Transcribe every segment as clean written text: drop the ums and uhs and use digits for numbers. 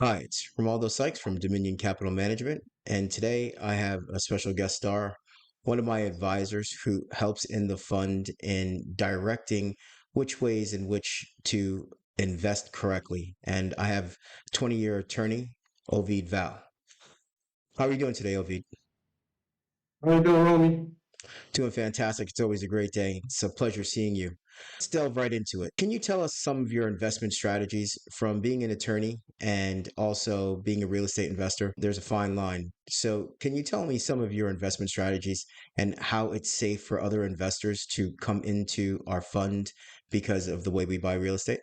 Hi, it's Romaldo Sykes from Dominion Capital Management, and today I have a special guest star, one of my advisors who helps in the fund in directing which ways in which to invest correctly. And I have 20-year attorney Ovide Val. How are you doing today, Ovide? How you doing, Romy? Doing fantastic. It's always a great day. It's a pleasure seeing you. Let's delve right into it. Can you tell us some of your investment strategies from being an attorney and also being a real estate investor? There's a fine line. So, can you tell me some of your investment strategies and how it's safe for other investors to come into our fund because of the way we buy real estate?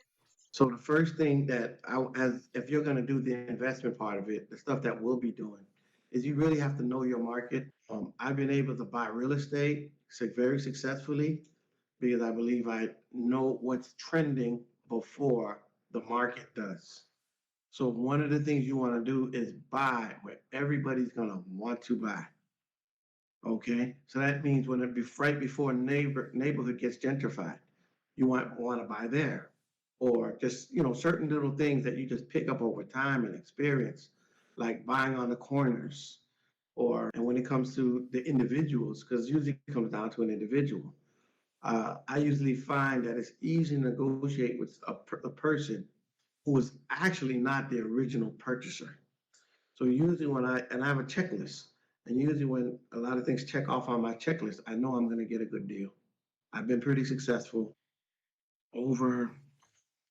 So the first thing that as if you're going to do the investment part of it, the stuff that we'll be doing, is you really have to know your market. I've been able to buy real estate very successfully because I believe I know what's trending before the market does. So one of the things you want to do is buy where everybody's going to want to buy. Okay, so that means when it be right before neighborhood gets gentrified, you want to buy there, or just certain little things that you just pick up over time and experience, like buying on the corners, or and when it comes to the individuals, because usually it comes down to an individual. I usually find that it's easy to negotiate with a person who is actually not the original purchaser. So usually I have a checklist, and usually when a lot of things check off on my checklist, I know I'm going to get a good deal. I've been pretty successful over,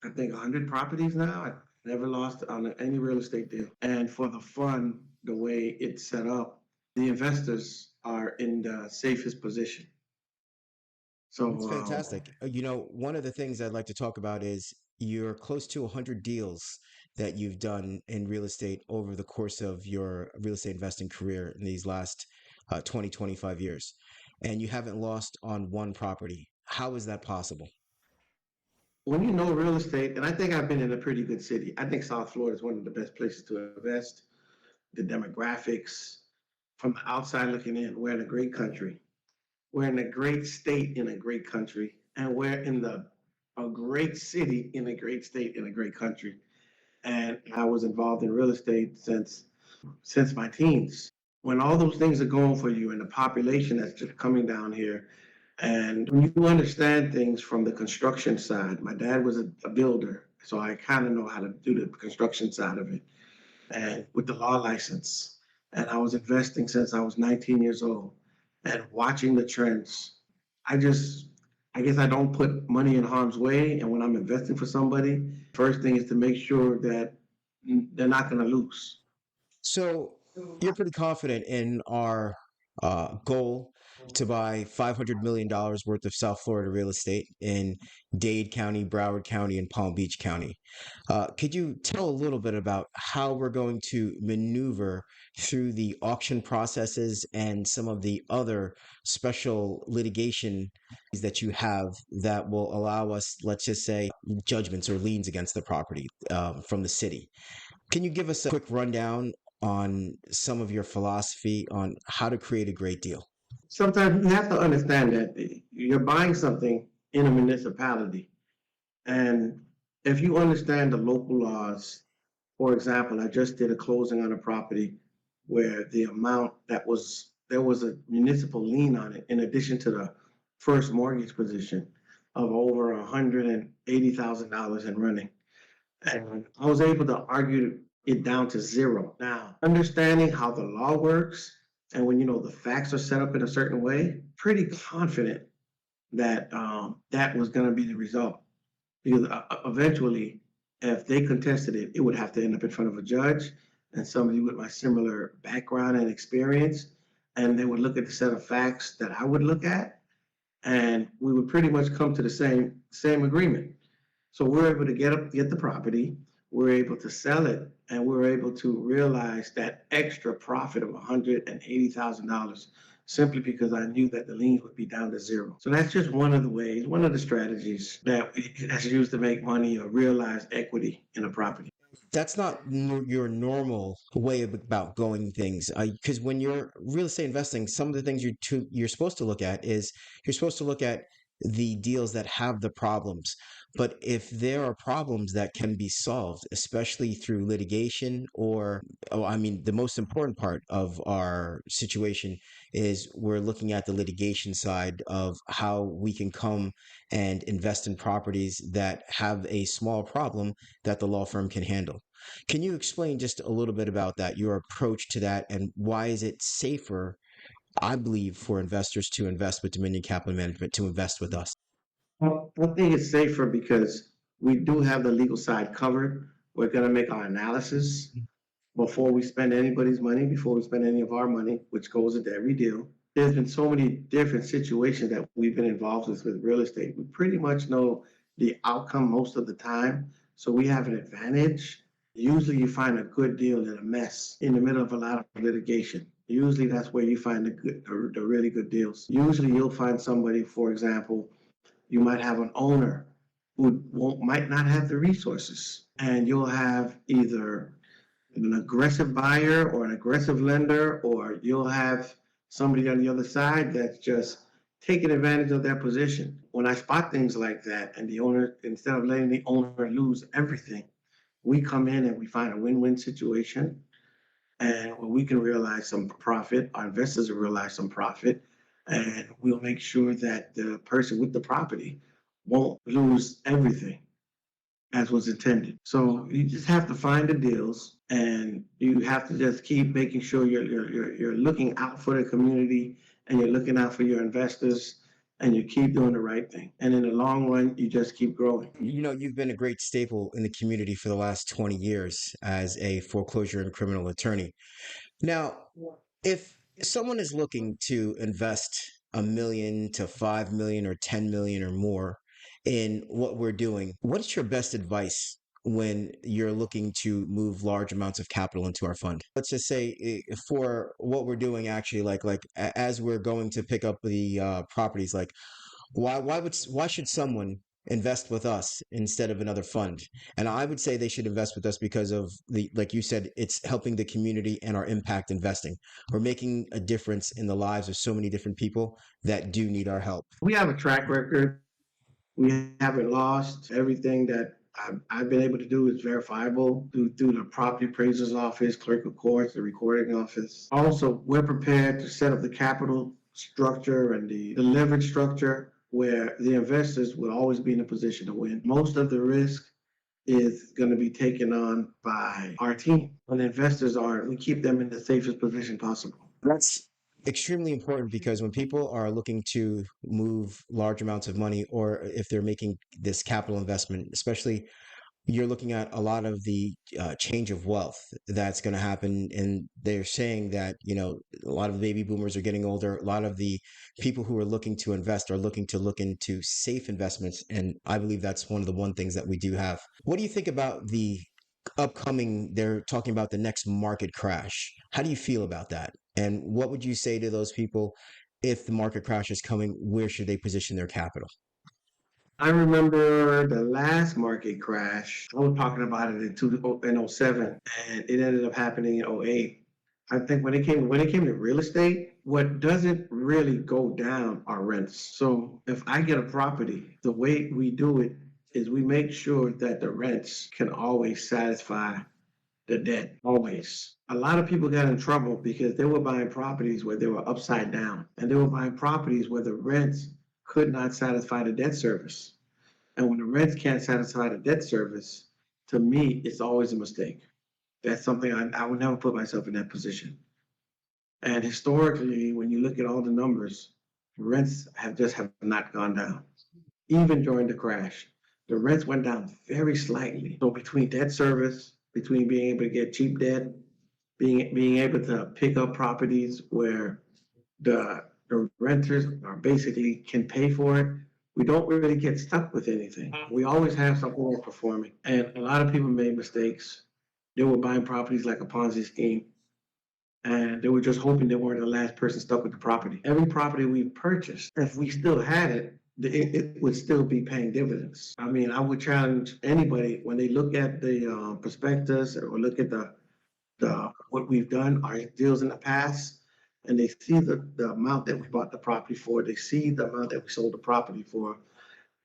I think, 100 properties now. I never lost on any real estate deal. And for the fund, the way it's set up, the investors are in the safest position. It's So fantastic. One of the things I'd like to talk about is you're close to 100 deals that you've done in real estate over the course of your real estate investing career in these last 20, 25 years, and you haven't lost on one property. How is that possible? when you know real estate, and I think I've been in a pretty good city. I think South Florida is one of the best places to invest. The demographics, from the outside looking in, we're in a great country. We're in a great state in a great country, and we're in the a great city in a great state in a great country. And I was involved in real estate since my teens. When all those things are going for you, and the population that's just coming down here, and when you understand things from the construction side, my dad was a builder, so I kind of know how to do the construction side of it, and with the law license. And I was investing since I was 19 years old and watching the trends. I just, I guess I don't put money in harm's way. And when I'm investing for somebody, first thing is to make sure that they're not going to lose. So you're pretty confident in our goal to buy $500 million worth of South Florida real estate in Dade County, Broward County, and Palm Beach County. Could you tell a little bit about how we're going to maneuver through the auction processes and some of the other special litigation that you have that will allow us, let's just say, judgments or liens against the property from the city? Can you give us a quick rundown on some of your philosophy on how to create a great deal? Sometimes you have to understand that you're buying something in a municipality. And if you understand the local laws, for example, I just did a closing on a property where the amount there was a municipal lien on it in addition to the first mortgage position of over $180,000 in running. And I was able to argue it down to zero. Now, understanding how the law works, and when you know the facts are set up in a certain way, pretty confident that that was going to be the result. Because eventually, if they contested it, it would have to end up in front of a judge and somebody with my similar background and experience, and they would look at the set of facts that I would look at, and we would pretty much come to the same agreement. So we're able to get the property, we're able to sell it, and we're able to realize that extra profit of $180,000 simply because I knew that the liens would be down to zero. So that's just one of the ways, one of the strategies that's used to make money or realize equity in a property. That's not your normal way about going things. Because when you're real estate investing, some of the things you're supposed to look at is you're supposed to look at the deals that have the problems. But if there are problems that can be solved, especially through litigation, or, oh, I mean, the most important part of our situation is we're looking at the litigation side of how we can come and invest in properties that have a small problem that the law firm can handle. Can you explain just a little bit about that, your approach to that, and why is it safer, I believe, for investors to invest with Dominion Capital Management to invest with us? Well, I think it's safer because we do have the legal side covered. We're gonna make our analysis before we spend anybody's money, before we spend any of our money, which goes into every deal. There's been so many different situations that we've been involved with real estate. We pretty much know the outcome most of the time, so we have an advantage. Usually you find a good deal in a mess in the middle of a lot of litigation. Usually that's where you find the really good deals. Usually you'll find somebody, for example, you might have an owner who might not have the resources, and you'll have either an aggressive buyer or an aggressive lender, or you'll have somebody on the other side that's just taking advantage of their position. When I spot things like that, and the owner, instead of letting the owner lose everything, we come in and we find a win-win situation, and we can realize some profit, our investors will realize some profit, and we'll make sure that the person with the property won't lose everything as was intended. So you just have to find the deals, and you have to just keep making sure you're looking out for the community, and you're looking out for your investors, and you keep doing the right thing. And in the long run, you just keep growing. You know, you've been a great staple in the community for the last 20 years as a foreclosure and criminal attorney. Now, if someone is looking to invest 1 million to 5 million or 10 million or more in what we're doing, what's your best advice when you're looking to move large amounts of capital into our fund? Let's just say, for what we're doing, actually, as we're going to pick up the properties, like, why should someone invest with us instead of another fund? And I would say they should invest with us because of the, like you said, it's helping the community and our impact investing. We're making a difference in the lives of so many different people that do need our help. We have a track record. We haven't lost. Everything that I've been able to do is verifiable through the property appraiser's office, clerk of courts, the recording office. Also, we're prepared to set up the capital structure and the leverage structure where the investors will always be in a position to win. Most of the risk is going to be taken on by our team. When the investors are, we keep them in the safest position possible. That's extremely important because when people are looking to move large amounts of money, or if they're making this capital investment, especially, you're looking at a lot of the change of wealth that's going to happen. And they're saying that, a lot of the baby boomers are getting older. A lot of the people who are looking to invest are looking to look into safe investments. And I believe that's one of the things that we do have. What do you think about the upcoming, they're talking about the next market crash? How do you feel about that? And what would you say to those people? If the market crash is coming, where should they position their capital? I remember the last market crash. I was talking about it in 07, and it ended up happening in 08. I think when it came to real estate, what doesn't really go down are rents. So if I get a property, the way we do it is we make sure that the rents can always satisfy the debt, always. A lot of people got in trouble because they were buying properties where they were upside down, and they were buying properties where the rents could not satisfy the debt service. And when the rents can't satisfy the debt service, to me, it's always a mistake. That's something I would never put myself in that position. And historically, when you look at all the numbers, rents have not gone down. Even during the crash, the rents went down very slightly. So between debt service, between being able to get cheap debt, being able to pick up properties where the renters are basically can pay for it, we don't really get stuck with anything. We always have something that's performing. And a lot of people made mistakes. They were buying properties like a Ponzi scheme, and they were just hoping they weren't the last person stuck with the property. Every property we purchased, if we still had it, it would still be paying dividends. I mean, I would challenge anybody when they look at the prospectus or look at the what we've done, our deals in the past, and they see the amount that we bought the property for, they see the amount that we sold the property for,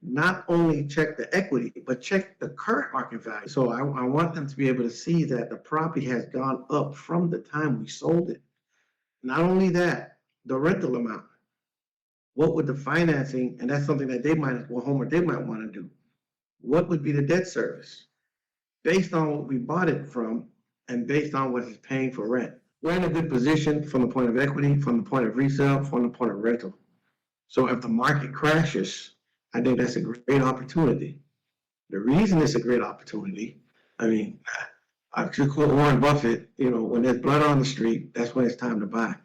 not only check the equity, but check the current market value. So I want them to be able to see that the property has gone up from the time we sold it. Not only that, the rental amount. What would the financing, and that's something that they might, well, homework they might want to do. What would be the debt service based on what we bought it from and based on what it's paying for rent? We're in a good position from the point of equity, from the point of resale, from the point of rental. So if the market crashes, I think that's a great opportunity. The reason it's a great opportunity, I mean, I could quote Warren Buffett, when there's blood on the street, that's when it's time to buy.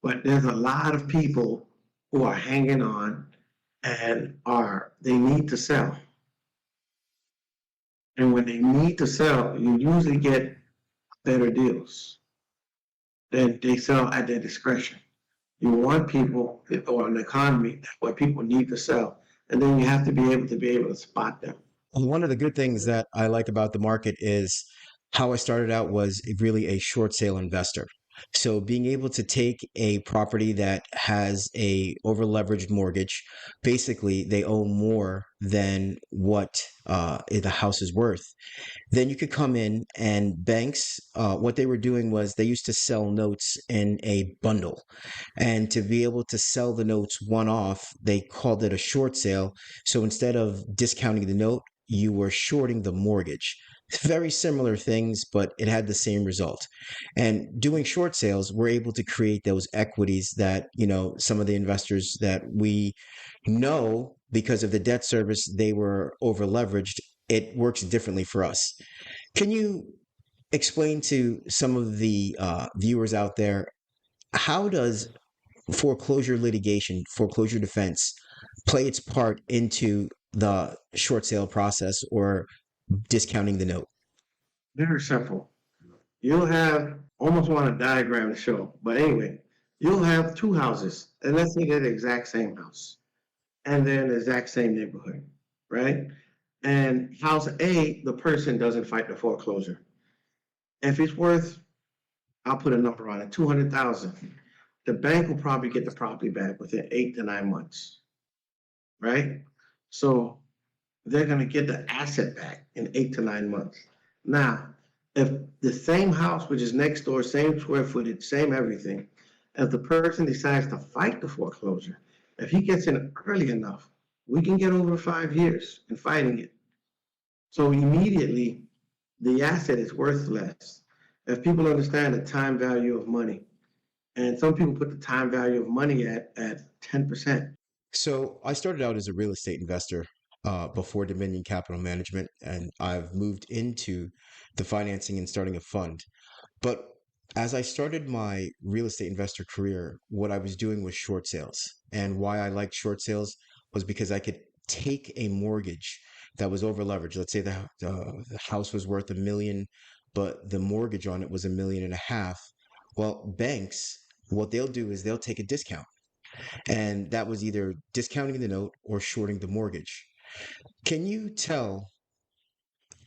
But there's a lot of people who are hanging on and they need to sell. And when they need to sell, you usually get better deals. Then they sell at their discretion. You want people or an economy where people need to sell, and then you have to be able to spot them. One of the good things that I like about the market is how I started out was really a short sale investor. So being able to take a property that has a over leveraged mortgage, basically they owe more than what the house is worth. Then you could come in and banks, what they were doing was they used to sell notes in a bundle. And to be able to sell the notes one off, they called it a short sale. So instead of discounting the note, you were shorting the mortgage. Very similar things, but it had the same result. And doing short sales, we're able to create those equities that, some of the investors that we know because of the debt service, they were over leveraged. It works differently for us. Can you explain to some of the viewers out there, how does foreclosure litigation, foreclosure defense play its part into the short sale process or discounting the note? Very simple. You'll have, almost want a diagram to show, but anyway, you'll have two houses, and let's say they're the exact same house, and they're in the exact same neighborhood, right? And house A, the person doesn't fight the foreclosure. If it's worth, I'll put a number on it, 200,000. The bank will probably get the property back within 8 to 9 months, right? So they're going to get the asset back in 8 to 9 months. Now, if the same house, which is next door, same square footage, same everything, if the person decides to fight the foreclosure, if he gets in early enough, we can get over 5 years in fighting it. So immediately, the asset is worth less. If people understand the time value of money, and some people put the time value of money at 10%. So I started out as a real estate investor before Dominion Capital Management, and I've moved into the financing and starting a fund. But as I started my real estate investor career, what I was doing was short sales. And why I liked short sales was because I could take a mortgage that was over leveraged. Let's say the house was worth 1 million, but the mortgage on it was 1.5 million. Well, banks, what they'll do is they'll take a discount. And that was either discounting the note or shorting the mortgage. Can you tell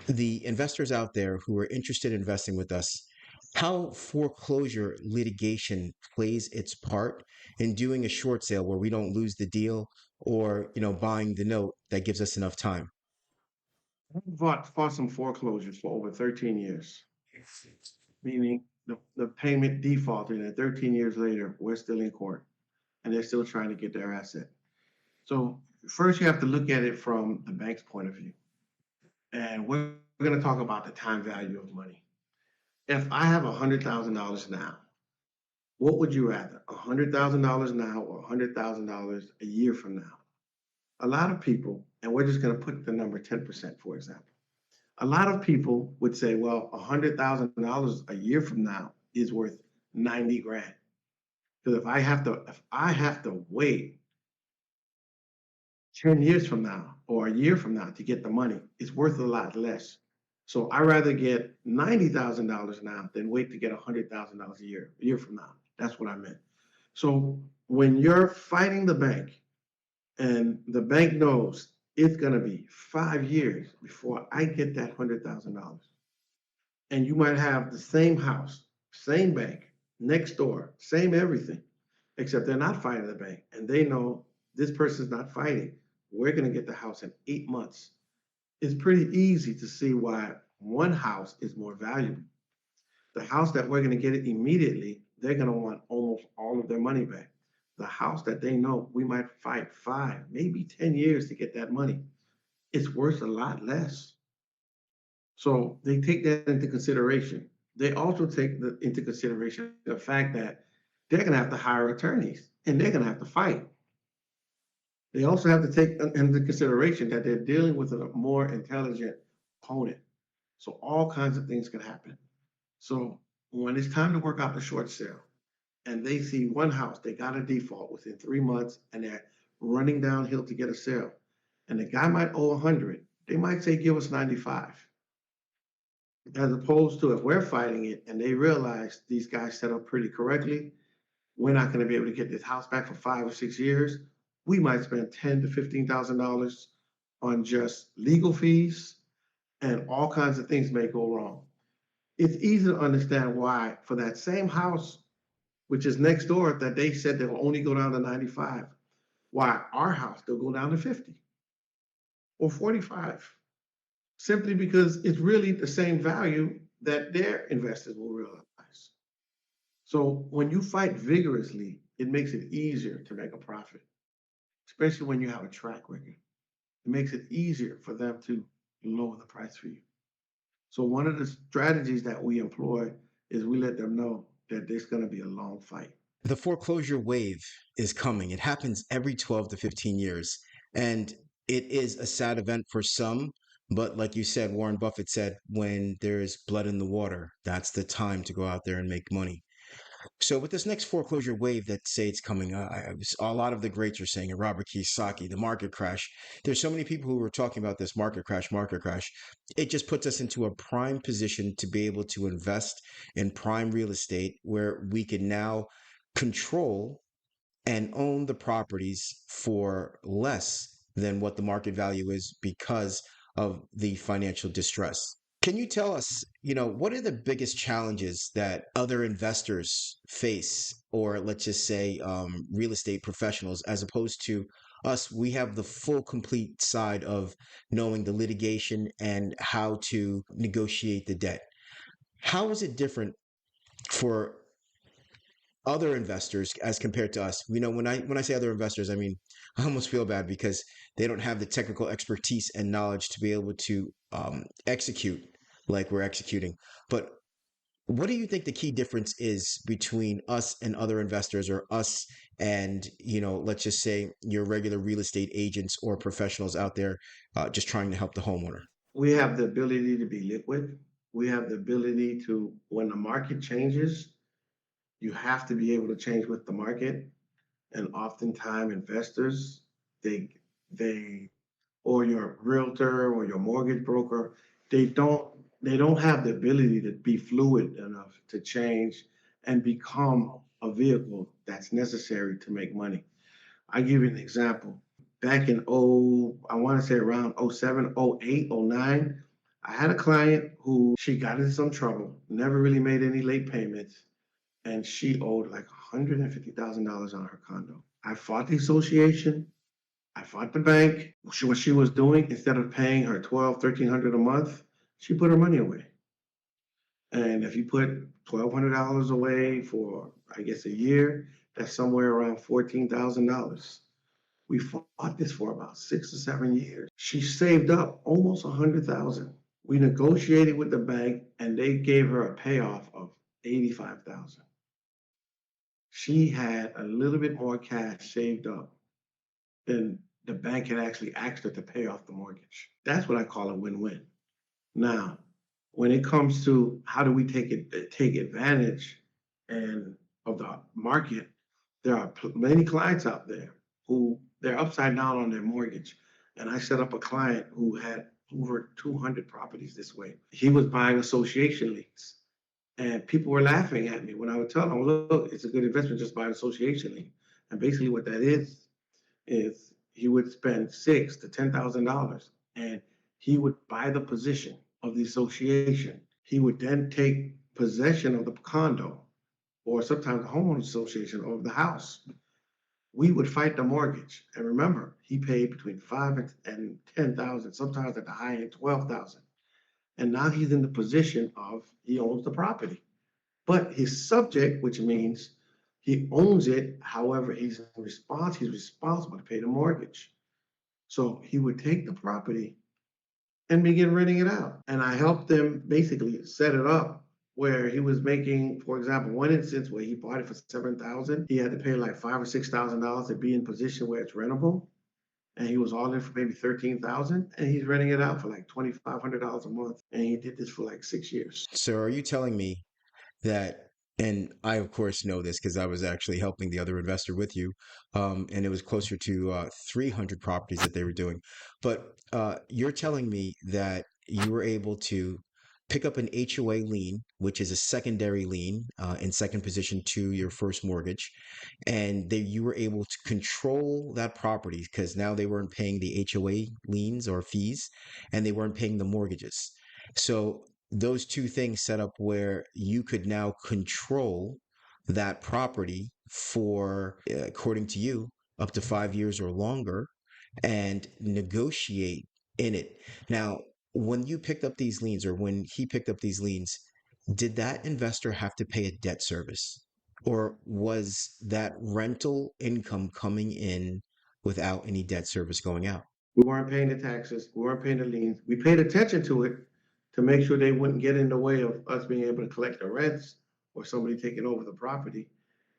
the investors out there who are interested in investing with us how foreclosure litigation plays its part in doing a short sale where we don't lose the deal, or buying the note that gives us enough time? I fought some foreclosures for over 13 years, meaning the payment defaulted, and 13 years later, we're still in court and they're still trying to get their asset. So first you have to look at it from the bank's point of view. And we're going to talk about the time value of money. If I have $100,000 now, what would you rather? $100,000 now or $100,000 a year from now? A lot of people, and we're just going to put the number 10%, for example. A lot of people would say, well, $100,000 a year from now is worth 90 grand. Because if I have to wait 10 years from now or a year from now to get the money, it's worth a lot less. So I rather get $90,000 now than wait to get $100,000 a year from now. That's what I meant. So when you're fighting the bank and the bank knows it's going to be 5 years before I get that $100,000, and you might have the same house, same bank, next door, same everything, except they're not fighting the bank. And they know this person's not fighting. We're going to get the house in 8 months. It's pretty easy to see why one house is more valuable. The house that we're going to get it immediately, they're going to want almost all of their money back. The house that they know we might fight 5, maybe 10 years to get that money, it's worth a lot less. So they take that into consideration. They also take into consideration the fact that they're going to have to hire attorneys and they're going to have to fight. They also have to take into consideration that they're dealing with a more intelligent opponent. So all kinds of things can happen. So when it's time to work out the short sale and they see one house, they got a default within 3 months and they're running downhill to get a sale. And the guy might owe 100. They might say, give us 95. As opposed to if we're fighting it and they realize these guys set up pretty correctly, we're not going to be able to get this house back for 5 or 6 years. We might spend $10,000 to $15,000 on just legal fees, and all kinds of things may go wrong. It's easy to understand why, for that same house, which is next door, that they said they'll only go down to 95, why our house they'll go down to 50 or 45, simply because it's really the same value that their investors will realize. So when you fight vigorously, it makes it easier to make a profit, especially when you have a track record. It makes it easier for them to lower the price for you. So one of the strategies that we employ is we let them know that there's going to be a long fight. The foreclosure wave is coming. It happens every 12 to 15 years. And it is a sad event for some. But like you said, Warren Buffett said, when there's blood in the water, that's the time to go out there and make money. So with this next foreclosure wave that say it's coming, a lot of the greats are saying it. Robert Kiyosaki, the market crash. There's so many people who are talking about this market crash, market crash. It just puts us into a prime position to be able to invest in prime real estate, where we can now control and own the properties for less than what the market value is because of the financial distress. Can you tell us, what are the biggest challenges that other investors face, or let's just say real estate professionals, as opposed to us? We have the full, complete side of knowing the litigation and how to negotiate the debt. How is it different for other investors as compared to us? When I say other investors, I mean, I almost feel bad because they don't have the technical expertise and knowledge to be able to execute like we're executing. But what do you think the key difference is between us and other investors, or us and, let's just say your regular real estate agents or professionals out there just trying to help the homeowner? We have the ability to be liquid. We have the ability to, when the market changes, you have to be able to change with the market. And oftentimes investors, they they or your realtor or your mortgage broker, they don't they don't have the ability to be fluid enough to change and become a vehicle that's necessary to make money. I give you an example. Back in I want to say around '07, '08, '09, I had a client who she got into some trouble, never really made any late payments, and she owed like $150,000 on her condo. I fought the association. I fought the bank. What she was doing, instead of paying her 12, 1,300 a month, she put her money away. And if you put $1,200 away for, I guess, a year, that's somewhere around $14,000. We fought this for about 6 or 7 years. She saved up almost 100,000. We negotiated with the bank, and they gave her a payoff of 85,000. She had a little bit more cash saved up than the bank had actually asked her to pay off the mortgage. That's what I call a win-win. Now, when it comes to how do we take advantage and of the market, there are many clients out there who they're upside down on their mortgage. And I set up a client who had over 200 properties this way. He was buying association leads. And people were laughing at me when I would tell them, look, it's a good investment, just buy an association lead. And basically what that is he would spend $6,000 to $10,000 and he would buy the position of the association. He would then take possession of the condo or sometimes the homeowners association over the house. We would fight the mortgage. And remember, he paid between 5 and 10,000, sometimes at the high end 12,000. And now he's in the position of he owns the property. But his subject, which means he owns it, however, he's responsible to pay the mortgage. So he would take the property and begin renting it out. And I helped them basically set it up where he was making, for example, one instance where he bought it for 7,000, he had to pay like $5 or $6,000 to be in position where it's rentable. And he was all in for maybe 13,000, and he's renting it out for like $2,500 a month. And he did this for like 6 years. So are you telling me that, and I of course know this because I was actually helping the other investor with you, and it was closer to 300 properties that they were doing. But you're telling me that you were able to pick up an HOA lien, which is a secondary lien in second position to your first mortgage, and that you were able to control that property because now they weren't paying the HOA liens or fees, and they weren't paying the mortgages. So those two things set up where you could now control that property for, according to you, up to 5 years or longer and negotiate in it. Now, when you picked up these liens or when he picked up these liens, did that investor have to pay a debt service? Or was that rental income coming in without any debt service going out? We weren't paying the taxes, we weren't paying the liens. We paid attention to it to make sure they wouldn't get in the way of us being able to collect the rents or somebody taking over the property.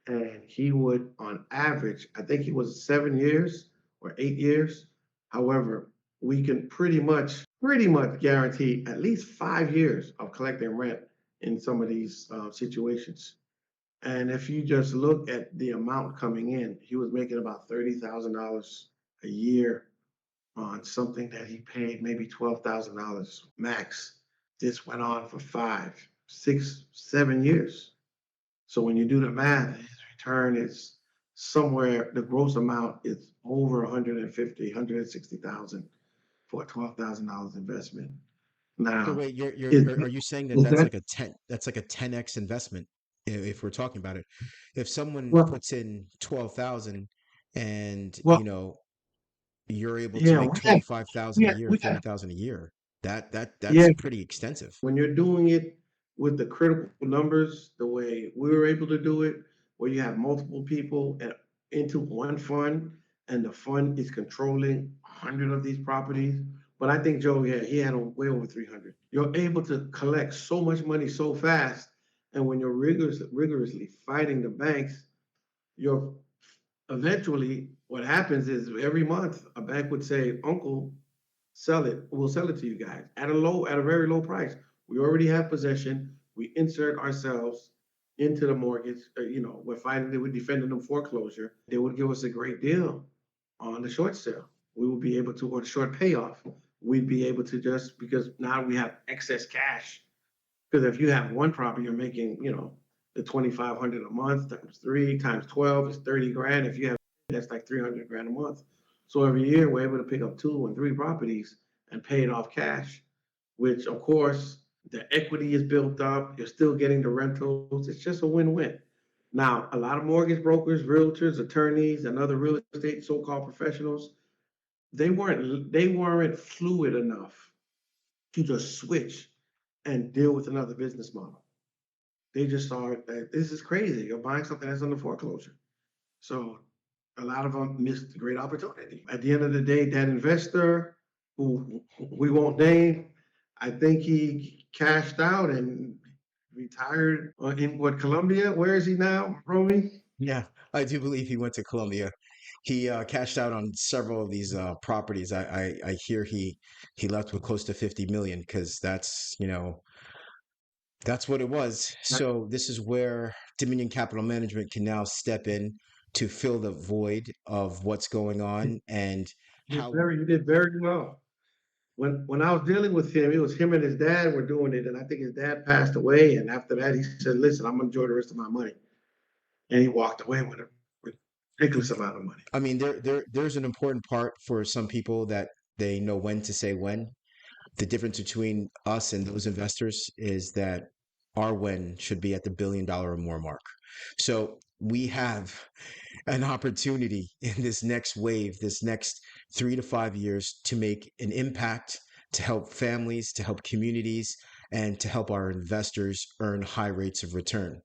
And he would, on average, I think he was 7 years or 8 years. However, we can pretty much guarantee at least 5 years of collecting rent in some of these situations. And if you just look at the amount coming in, he was making about $30,000 a year on something that he paid maybe $12,000 max. This went on for 5, 6, 7 years. So when you do the math, his return is somewhere, the gross amount is over 150, 160,000 for a $12,000 investment. So Now, wait, is, are you saying that is that's that, like a 10, that's like a 10x investment if we're talking about it? If someone well, puts in 12,000 and, well, you're able to yeah, make 25,000 a year, we have, 30,000 a year, that's yeah, pretty extensive. when you're doing it with the critical numbers, the way we were able to do it, where you have multiple people into one fund, and the fund is controlling 100 of these properties. But I think Joe, yeah, he had way over 300. You're able to collect so much money so fast, and when you're rigorously fighting the banks, you're eventually what happens is every month a bank would say, "Uncle, sell it. We'll sell it to you guys at a very low price. We already have possession. We insert ourselves into the mortgage. We're fighting. We're defending them foreclosure. They would give us a great deal on the short sale. We would be able to, or the short payoff. We'd be able to just because now we have excess cash. Because if you have one property, you're making, the 2,500 a month times three times 12 is 30 grand. If you have that's like 300 grand a month. So every year we're able to pick up 2 and 3 properties and pay it off cash, which of course the equity is built up. You're still getting the rentals. It's just a win-win. Now, a lot of mortgage brokers, realtors, attorneys, and other real estate so-called professionals, they weren't fluid enough to just switch and deal with another business model. They just saw it that this is crazy. You're buying something that's under foreclosure. So a lot of them missed a great opportunity. At the end of the day, that investor who we won't name, I think he cashed out and retired in what, Colombia? Where is he now, Romy? Yeah, I do believe he went to Colombia. He cashed out on several of these properties. I hear he left with close to 50 million because that's what it was. So this is where Dominion Capital Management can now step in to fill the void of what's going on and how. He did very well. When I was dealing with him, it was him and his dad were doing it, and I think his dad passed away. And after that, he said, "Listen, I'm gonna enjoy the rest of my money," and he walked away with a ridiculous amount of money. I mean, there's an important part for some people that they know when to say when. The difference between us and those investors is that our win should be at the $1 billion or more mark. So we have an opportunity in this next wave, this next 3 to 5 years, to make an impact, to help families, to help communities, and to help our investors earn high rates of return.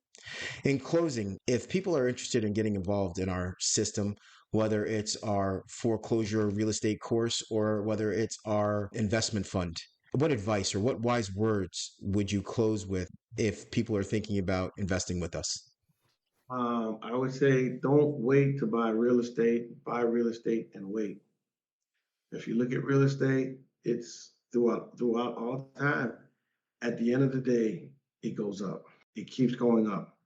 In closing, if people are interested in getting involved in our system, whether it's our foreclosure real estate course or whether it's our investment fund, what advice or what wise words would you close with if people are thinking about investing with us? I would say don't wait to buy real estate and wait. If you look at real estate, it's throughout all time. At the end of the day, it goes up. It keeps going up.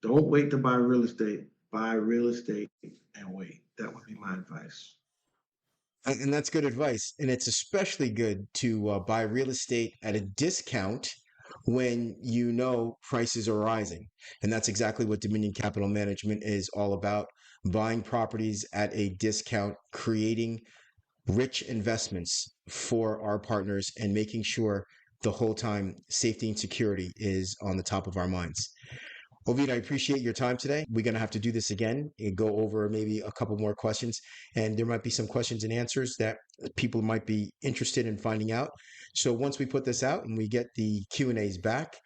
Don't wait to buy real estate. Buy real estate and wait. That would be my advice. And that's good advice. And it's especially good to buy real estate at a discount when you know prices are rising. And that's exactly what Dominion Capital Management is all about: buying properties at a discount, creating rich investments for our partners, and making sure the whole time safety and security is on the top of our minds. Ovid, I appreciate your time today. We're going to have to do this again and go over maybe a couple more questions. And there might be some questions and answers that people might be interested in finding out. So once we put this out and we get the Q&As back,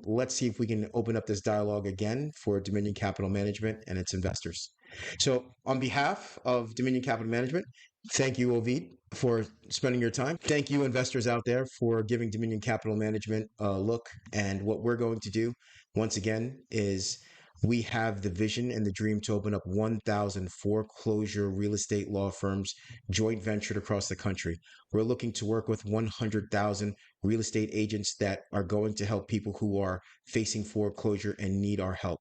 let's see if we can open up this dialogue again for Dominion Capital Management and its investors. So on behalf of Dominion Capital Management, thank you, Ovid, for spending your time. Thank you, investors out there, for giving Dominion Capital Management a look. And what we're going to do, once again, is we have the vision and the dream to open up 1,000 foreclosure real estate law firms joint ventured across the country. We're looking to work with 100,000 real estate agents that are going to help people who are facing foreclosure and need our help.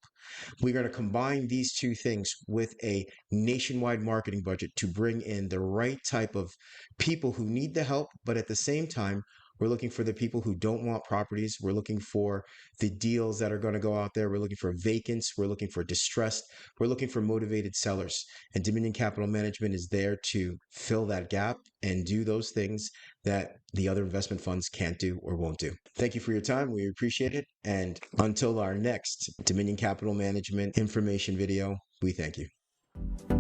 We're going to combine these two things with a nationwide marketing budget to bring in the right type of people who need the help, but at the same time, we're looking for the people who don't want properties. We're looking for the deals that are going to go out there. We're looking for vacants. We're looking for distressed. We're looking for motivated sellers. And Dominion Capital Management is there to fill that gap and do those things that the other investment funds can't do or won't do. Thank you for your time. We appreciate it. And until our next Dominion Capital Management information video, we thank you.